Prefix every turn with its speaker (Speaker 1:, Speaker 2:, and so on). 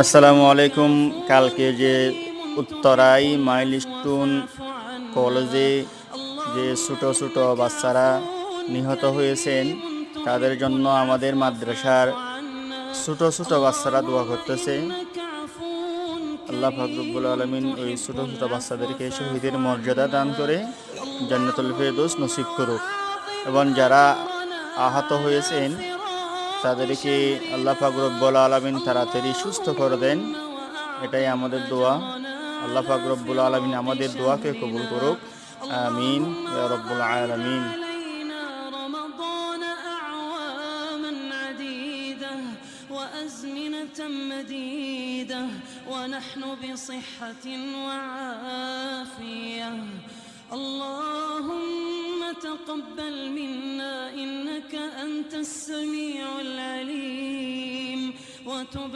Speaker 1: আসসালামু আলাইকুম। কালকে যে উত্তরাই মাইলস্টোন কলেজে যে ছোট ছোট বাচ্চারা নিহত হয়েছেন, তাদের জন্য আমাদের মাদ্রাসার ছোট ছোট বাচ্চারা দোয়া করতেছে। আল্লাহ পাক রব্বুল আলামিন ওই ছোট ছোট বাচ্চাদেরকে শহীদের মর্যাদা দান করে জান্নাতুল ফেরদৌস নসিব করুক, এবং যারা আহত হয়েছেন তাদেরকে আল্লাহ পাক রব্বুল আলামিন তাড়াতাড়ি সুস্থ করে দেন। এটাই আমাদের দোয়া। আল্লাহ পাক রব্বুল আলামিন আমাদের দোয়াকে কবুল করুক। আমিন ইয়া রাব্বুল আলামিন।
Speaker 2: وأزمنة مديدة ونحن بصحة وعافية. اللهم تقبل منا إنك أنت السميع العليم وتب